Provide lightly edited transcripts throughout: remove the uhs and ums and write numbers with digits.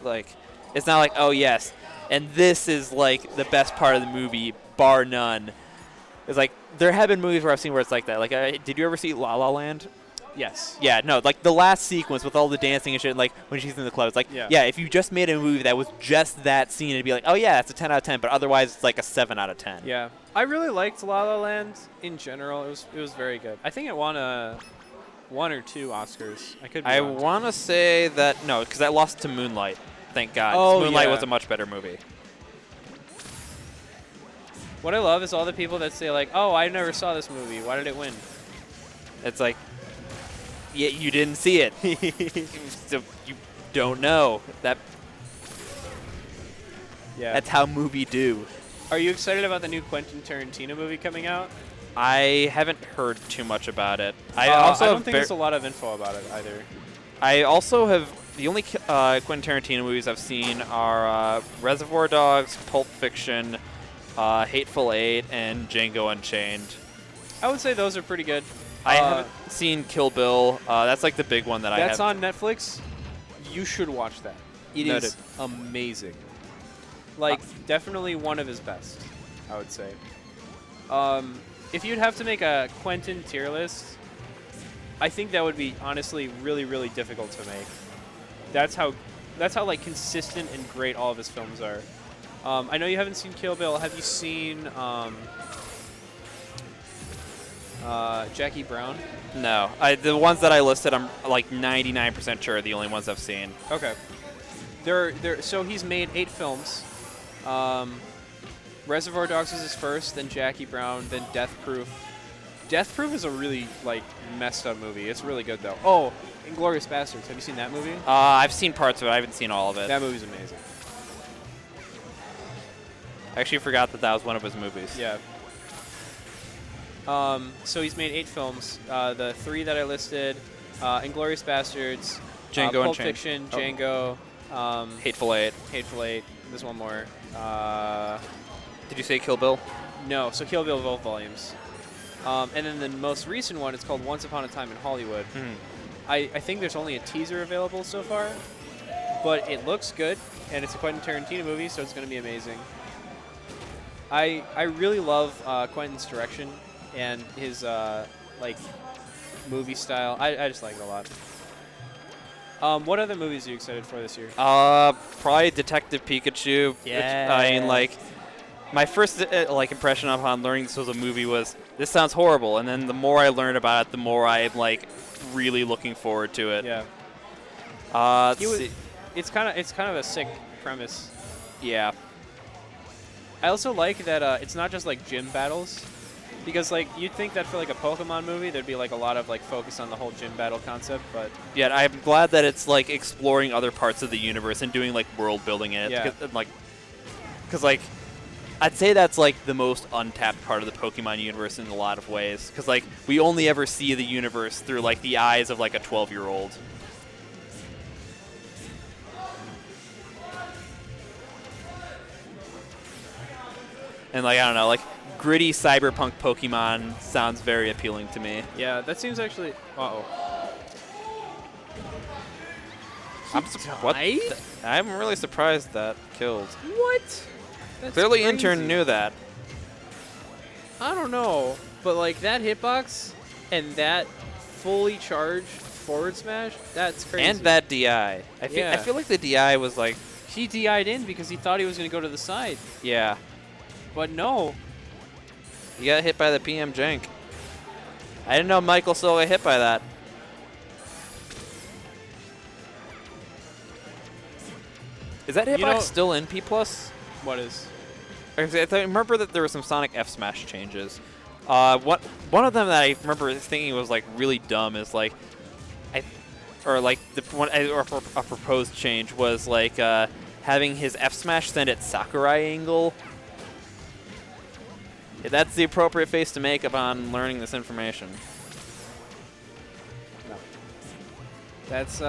Like, it's not like, oh yes, and this is like the best part of the movie, bar none. It's like there have been movies where I've seen where it's like that. Like, did you ever see La La Land? Yes. Yeah, no, like the last sequence with all the dancing and shit, like when she's in the club, it's like, yeah, if you just made a movie that was just that scene, it'd be like, oh yeah, it's a 10 out of 10, but otherwise it's like a 7 out of 10. Yeah, I really liked La La Land in general. It was very good. I think it won 1 or 2 Oscars. I could. I want to say that no, because I lost to Moonlight. Thank God. Oh, Moonlight yeah. was a much better movie. What I love is all the people that say like, "Oh, I never saw this movie. Why did it win?" It's like, yeah, you didn't see it, so you don't know that. Yeah, that's how movie do. Are you excited about the new Quentin Tarantino movie coming out? I haven't heard too much about it. I don't think there's a lot of info about it either. I also have the only Quentin Tarantino movies I've seen are Reservoir Dogs, Pulp Fiction, Hateful Eight, and Django Unchained. I would say those are pretty good. I haven't seen Kill Bill. That's like the big one that I have. That's on Netflix. You should watch that. It is amazing. Like, definitely one of his best, I would say. If you'd have to make a Quentin tier list, I think that would be honestly really, really difficult to make. That's how like consistent and great all of his films are. I know you haven't seen Kill Bill. Have you seen Jackie Brown? No. The ones that I listed, I'm like 99% sure are the only ones I've seen. Okay. So he's made 8 films. Reservoir Dogs was his first, then Jackie Brown, then Death Proof. Death Proof is a really like messed up movie. It's really good though. Oh, Inglourious Basterds. Have you seen that movie? I've seen parts of it. I haven't seen all of it. That movie's amazing. I actually forgot that was one of his movies. Yeah. So he's made 8 films. The 3 that I listed, Inglourious Basterds, Django Pulp Unchained. Fiction, Django, Hateful Eight. Hateful Eight. There's one more. Did you say Kill Bill? No, so Kill Bill both volumes. And then the most recent one is called Once Upon a Time in Hollywood. I think there's only a teaser available so far, but it looks good, and it's a Quentin Tarantino movie, so it's going to be amazing. I really love Quentin's direction and his like movie style. I just like it a lot. What other movies are you excited for this year? Probably Detective Pikachu. Yeah. Which, I mean, like, my first like impression upon learning this was a movie was this sounds horrible, and then the more I learned about it, the more I'm like really looking forward to it. Yeah. It's kind of a sick premise. Yeah. I also like that it's not just like gym battles, because like you'd think that for like a Pokemon movie there'd be like a lot of like focus on the whole gym battle concept, but yeah, I'm glad that it's like exploring other parts of the universe and doing like world building in it. Yeah. Because like I'd say that's like the most untapped part of the Pokemon universe in a lot of ways. Because like we only ever see the universe through like the eyes of like a 12-year-old. And like I don't know, like gritty cyberpunk Pokemon sounds very appealing to me. yeah, that seems actually. What? I'm really surprised that killed. What? That's Clearly, crazy. Intern knew that. I don't know, but like that hitbox and that fully charged forward smash, that's crazy. And that DI. I feel like the DI was like. He DI'd in because he thought he was going to go to the side. Yeah. But no. You got hit by the PM jank. I didn't know Michael still got hit by that. Is that hitbox still in P+? What is? I remember that there were some Sonic F Smash changes. One of them that I remember thinking was like really dumb is like, a proposed change was like having his F Smash send at Sakurai angle. Yeah, that's the appropriate face to make upon learning this information. No. That's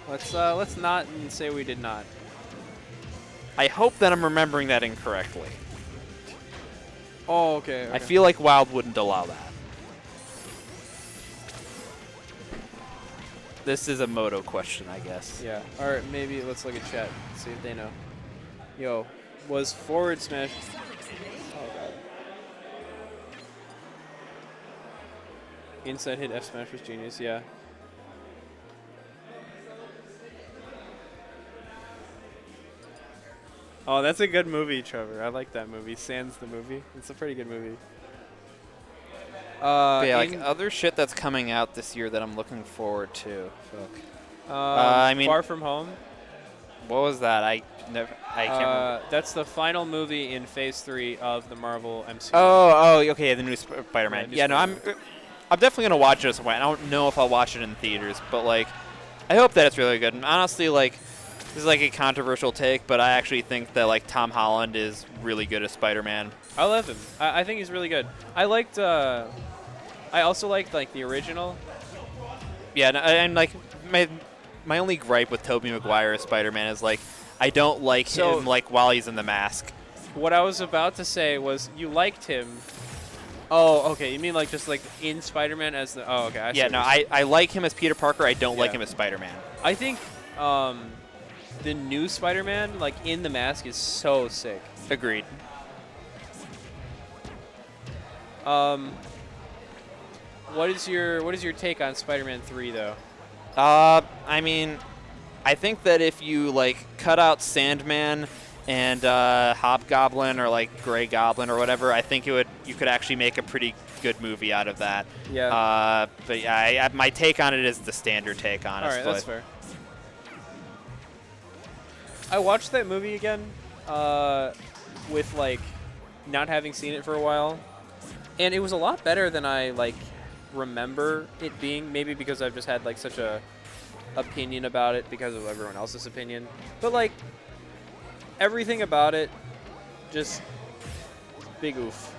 let's not say we did not. I hope that I'm remembering that incorrectly. Oh, okay. I feel like Wild wouldn't allow that. This is a Moto question, I guess. Yeah. Or maybe let's look at chat. See if they know. Yo, was forward smash? Oh god. Inside hit F smash was genius. Yeah. Oh, that's a good movie, Trevor. I like that movie. Sans the movie. It's a pretty good movie. But yeah, like other shit that's coming out this year that I'm looking forward to. Fuck. I mean, Far From Home. What was that? I can't remember. That's the final movie in Phase 3 of the Marvel MCU. Oh, okay, the new Spider-Man. Yeah, I'm definitely gonna watch it. I don't know if I'll watch it in theaters, but like, I hope that it's really good. And honestly, like, this is like a controversial take, but I actually think that like Tom Holland is really good as Spider-Man. I love him. I think he's really good. I also liked like the original. Yeah, and like my only gripe with Tobey Maguire as Spider-Man is like I don't like him like while he's in the mask. What I was about to say was you liked him. Oh, okay. You mean like just like in Spider-Man as the? Oh, okay. I like him as Peter Parker. I don't like him as Spider-Man. I think the new Spider-Man like in the mask is so sick. Agreed. What is your take on Spider-Man 3 though? I mean, I think that if you like cut out Sandman and Hobgoblin or like Grey Goblin or whatever, I think you could actually make a pretty good movie out of that. Yeah. But yeah, my take on it is the standard take, honestly. All right, that's fair. I watched that movie again with like not having seen it for a while, and it was a lot better than I like remember it being. Maybe because I've just had like such a opinion about it because of everyone else's opinion, but like everything about it, just big oof.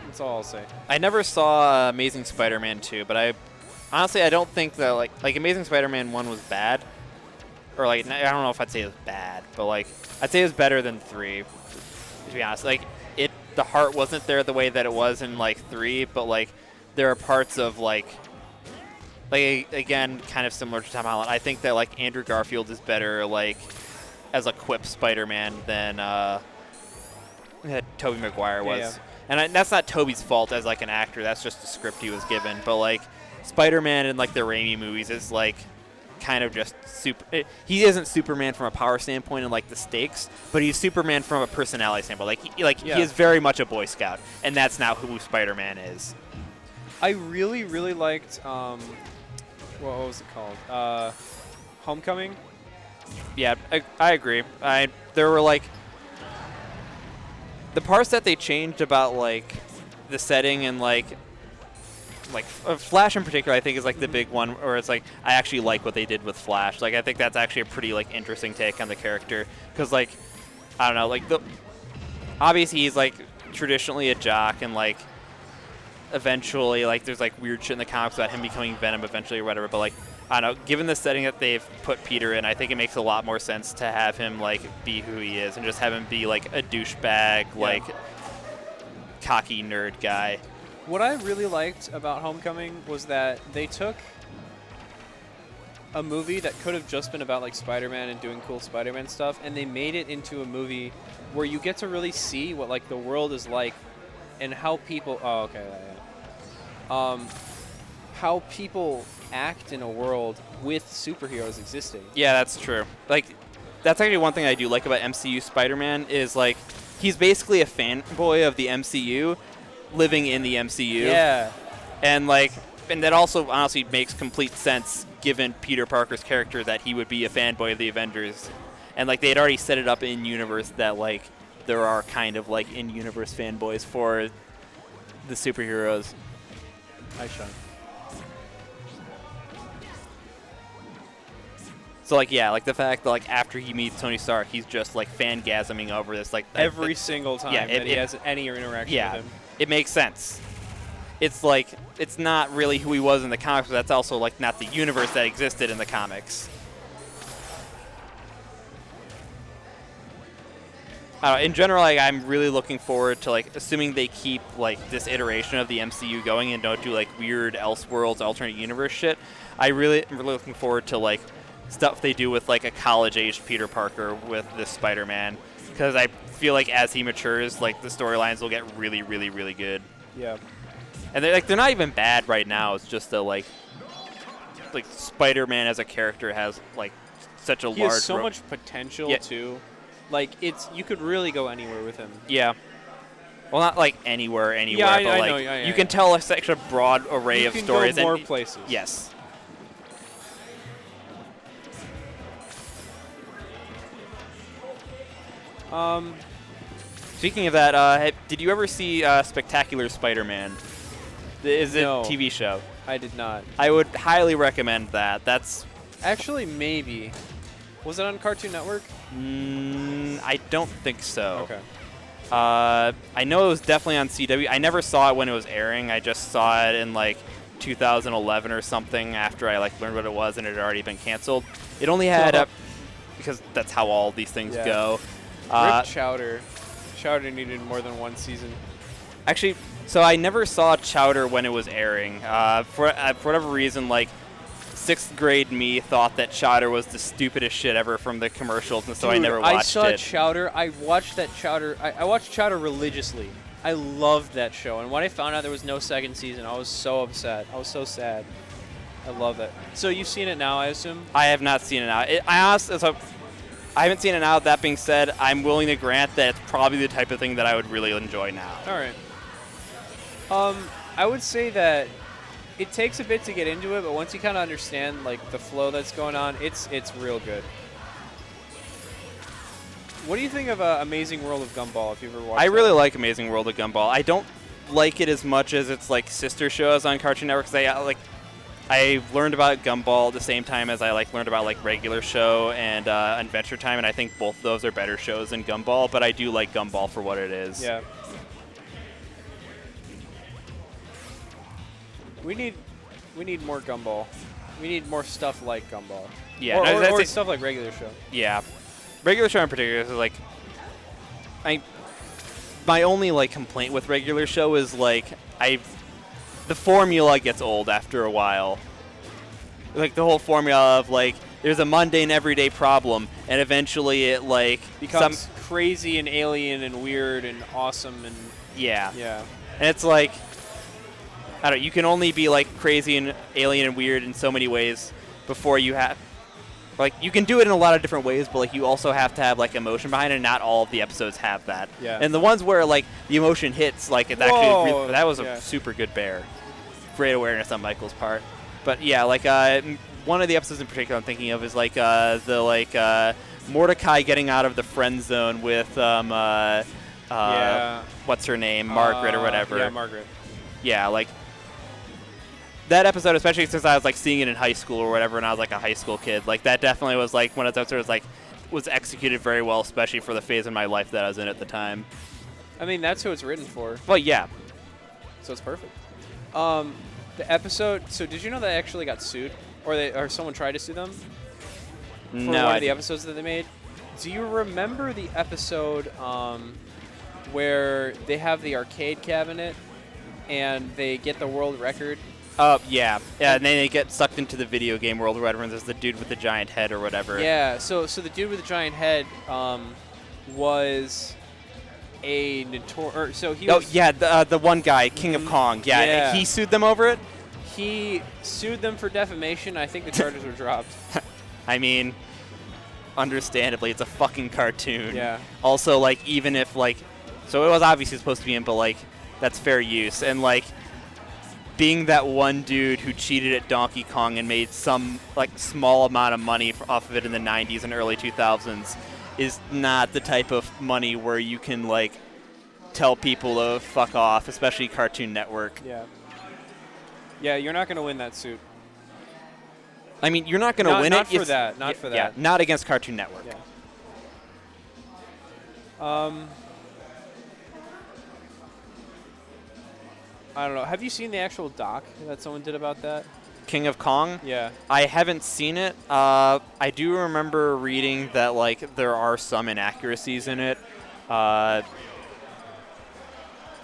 That's all I'll say. I never saw Amazing Spider-Man 2, but I don't think that like Amazing Spider-Man 1 was bad. Or like I don't know if I'd say it was bad, but like I'd say it was better than 3. To be honest, like the heart wasn't there the way that it was in like 3, but like there are parts of like again kind of similar to Tom Holland. I think that like Andrew Garfield is better like as a quip Spider-Man than Tobey Maguire was. Yeah. And that's not Tobey's fault as like an actor. That's just the script he was given. But like Spider-Man in like the Raimi movies is like kind of just he isn't Superman from a power standpoint and like the stakes, but he's Superman from a personality standpoint. He is very much a Boy Scout, and that's not who Spider-Man is. I really, really liked what was it called? Homecoming. Yeah, I agree. There were like the parts that they changed about like the setting and like Flash in particular, I think is like the big one where it's like I actually like what they did with Flash. Like I think that's actually a pretty like interesting take on the character because like I don't know, like obviously he's like traditionally a jock and like eventually like there's like weird shit in the comics about him becoming Venom eventually or whatever, but like I don't know, given the setting that they've put Peter in, I think it makes a lot more sense to have him like be who he is and just have him be like a douchebag, like cocky nerd guy. What I really liked about Homecoming was that they took a movie that could have just been about like Spider-Man and doing cool Spider-Man stuff, and they made it into a movie where you get to really see what like the world is like and how people. Oh, okay. How people act in a world with superheroes existing. Yeah, that's true. Like, that's actually one thing I do like about MCU Spider-Man is like he's basically a fanboy of the MCU. Living in the MCU. Yeah. And that also honestly makes complete sense given Peter Parker's character that he would be a fanboy of the Avengers. And like they had already set it up in universe that like there are kind of like in universe fanboys for the superheroes. Hi, Sean. So like yeah, like the fact that like after he meets Tony Stark, he's just like fangasming over this like every single time that he has any interaction with him. It makes sense. It's like it's not really who he was in the comics, but that's also like not the universe that existed in the comics. in general, like, I'm really looking forward to, like, assuming they keep, like, this iteration of the MCU going and don't do, like, weird Elseworlds, alternate universe shit. I'm really looking forward to, like, stuff they do with, like, a college-aged Peter Parker with this Spider-Man. Because I feel like as he matures, like, the storylines will get really, really, really good. Yeah. And they're not even bad right now. It's just that, like Spider-Man as a character has, like, such a large... He has so much potential, too. Like, you could really go anywhere with him. Yeah. Well, not, like, anywhere, but, I like, know, you can tell such a broad array of stories. You can go more places. Yes. Speaking of that, did you ever see Spectacular Spider-Man? Is it a TV show? I did not. I would highly recommend that. That's... Actually, maybe. Was it on Cartoon Network? I don't think so. Okay. I know it was definitely on CW. I never saw it when it was airing. I just saw it in, like, 2011 or something after I, like, learned what it was and it had already been canceled. It only had... because that's how all these things go. Rip Chowder. Chowder needed more than one season. Actually, so I never saw Chowder when it was airing. For whatever reason, like, 6th grade me thought that Chowder was the stupidest shit ever from the commercials, and so I never watched it. I saw Chowder. I watched that Chowder. I watched Chowder religiously. I loved that show, and when I found out there was no second season, I was so upset. I was so sad. I love it. So you've seen it now, I assume? I have not seen it now. I haven't seen it now. That being said, I'm willing to grant that it's probably the type of thing that I would really enjoy now. All right. I would say that it takes a bit to get into it, but once you kind of understand, like, the flow that's going on, it's real good. What do you think of Amazing World of Gumball, if you've ever watched it? I really like Amazing World of Gumball. I don't like it as much as its, like, sister shows on Cartoon Network, because I learned about Gumball at the same time as I, like, learned about, like, Regular Show and Adventure Time, and I think both of those are better shows than Gumball, but I do like Gumball for what it is. Yeah. We need more Gumball. We need more stuff like Gumball. Yeah, or stuff like Regular Show. Yeah, Regular Show in particular is, like, my only, like, complaint with Regular Show is, like, the formula gets old after a while. Like, the whole formula of, like, there's a mundane everyday problem, and eventually it, like, becomes crazy and alien and weird and awesome and yeah. And it's like, I don't know, you can only be, like, crazy and alien and weird in so many ways before you have, like, you can do it in a lot of different ways, but, like, you also have to have, like, emotion behind it, and not all of the episodes have that. Yeah. And the ones where, like, the emotion hits, like, it's actually, that was a super good bear. Great awareness on Michael's part. But, yeah, like, one of the episodes in particular I'm thinking of is, like, Mordecai getting out of the friend zone with, what's her name? Margaret or whatever. Yeah, Margaret. Yeah, like, that episode, especially since I was, like, seeing it in high school or whatever, and I was, like, a high school kid, like, that definitely was, like, one of those episodes, like, was executed very well, especially for the phase in my life that I was in at the time. I mean, that's who it's written for. Well, yeah. So it's perfect. The episode, so did you know they actually got sued? Or someone tried to sue them? For one of the episodes that they made? Do you remember the episode where they have the arcade cabinet and they get the world record? Yeah, and then they get sucked into the video game world where everyone's the dude with the giant head or whatever. Yeah, so the dude with the giant head was a notorious. So he. The one guy, King of Kong. Yeah, he sued them over it. He sued them for defamation. I think the charges were dropped. I mean, understandably, it's a fucking cartoon. Yeah. Also, like, even if, like, so it was obviously supposed to be in, but, like, that's fair use. And, like, being that one dude who cheated at Donkey Kong and made some, like, small amount of money off of it in the 90s and early 2000s is not the type of money where you can, like, tell people to fuck off, especially Cartoon Network. Yeah. Yeah, you're not going to win that suit. I mean, you're not going to win not it. For that. Not for that. Yeah, not against Cartoon Network. Yeah. I don't know. Have you seen the actual doc that someone did about that? King of Kong? Yeah. I haven't seen it. I do remember reading that, like, there are some inaccuracies in it. But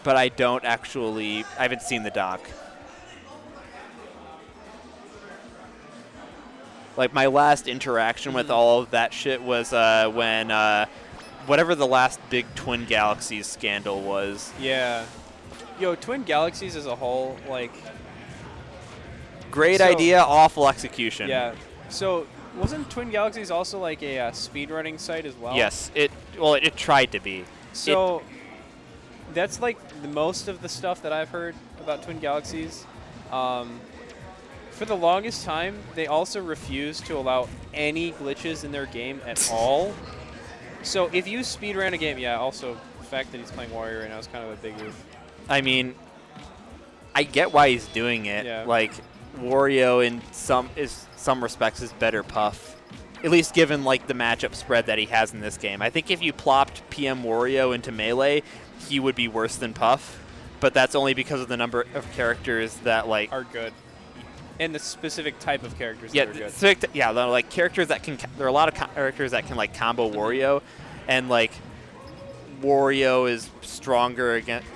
I don't actually. I haven't seen the doc. Like, my last interaction with all of that shit was when whatever the last big Twin Galaxies scandal was. Yeah. Yo, Twin Galaxies as a whole, like... Great idea, awful execution. Yeah. So, wasn't Twin Galaxies also like a speedrunning site as well? Yes. It tried to be. So, that's like the most of the stuff that I've heard about Twin Galaxies. For the longest time, they also refused to allow any glitches in their game at all. So if you speedran a game, yeah, also the fact that he's playing Warrior right now is kind of a big move. I mean, I get why he's doing it. Yeah. Like, Wario in some respects is better Puff. At least given like the matchup spread that he has in this game. I think if you plopped PM Wario into Melee, he would be worse than Puff. But that's only because of the number of characters that like are good. And the specific type of characters yeah, that are good. Yeah, like characters that can. There are a lot of characters that can like combo Wario, and like Wario is stronger against.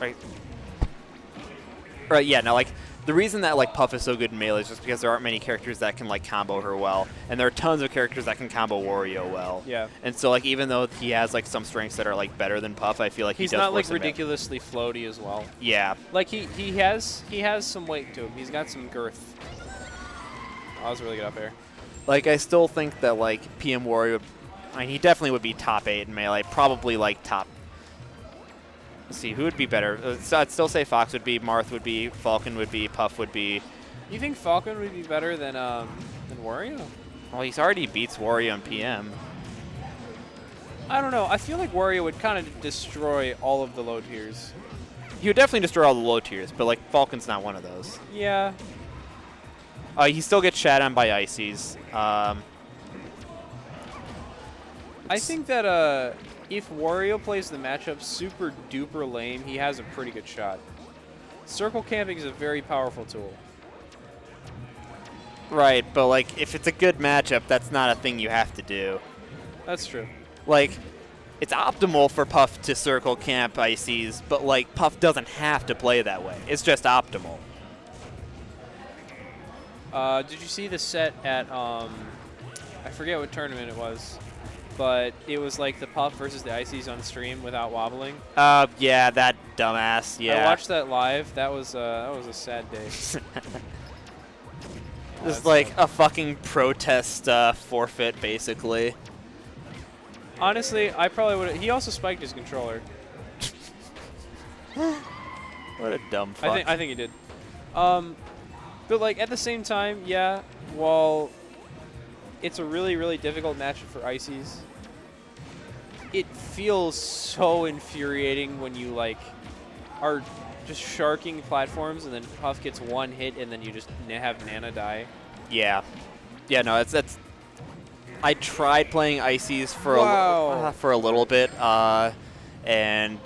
Right. Yeah. No. Like the reason that like Puff is so good in Melee is just because there aren't many characters that can like combo her well, and there are tons of characters that can combo Wario well. Yeah. And so like even though he has like some strengths that are like better than Puff, I feel like he's he does not like worse than ridiculously floaty as well. Yeah. Like he has some weight to him. He's got some girth. Oh, that was a really good up air. Like, I still think that, like, PM Wario, I mean, he definitely would be top 8 in Melee. Probably, like, top... Let's see, who would be better? I'd still say Fox would be, Marth would be, Falcon would be, Puff would be. You think Falcon would be better than Wario? Well, he's already beats Wario in PM. I don't know. I feel like Wario would kind of destroy all of the low tiers. He would definitely destroy all the low tiers, but, like, Falcon's not one of those. Yeah. He still gets shat on by Ices. I think that if Wario plays the matchup super duper lame, he has a pretty good shot. Circle camping is a very powerful tool. Right, but like if it's a good matchup, that's not a thing you have to do. That's true. Like, it's optimal for Puff to circle camp Ices, but like Puff doesn't have to play that way. It's just optimal. Did you see the set at, I forget what tournament it was, but it was like the Puff versus the Ices on stream without wobbling? Yeah, that dumbass, yeah. I watched that live. That was a sad day. It's like a fucking protest forfeit, basically. Honestly, I probably would have. He also spiked his controller. What a dumb fuck. I think he did. But like at the same time, yeah, while it's a really, really difficult matchup for Ices, it feels so infuriating when you like are just sharking platforms and then Puff gets one hit and then you just have Nana die. Yeah. Yeah, no, that's I tried playing Ices for a little bit, and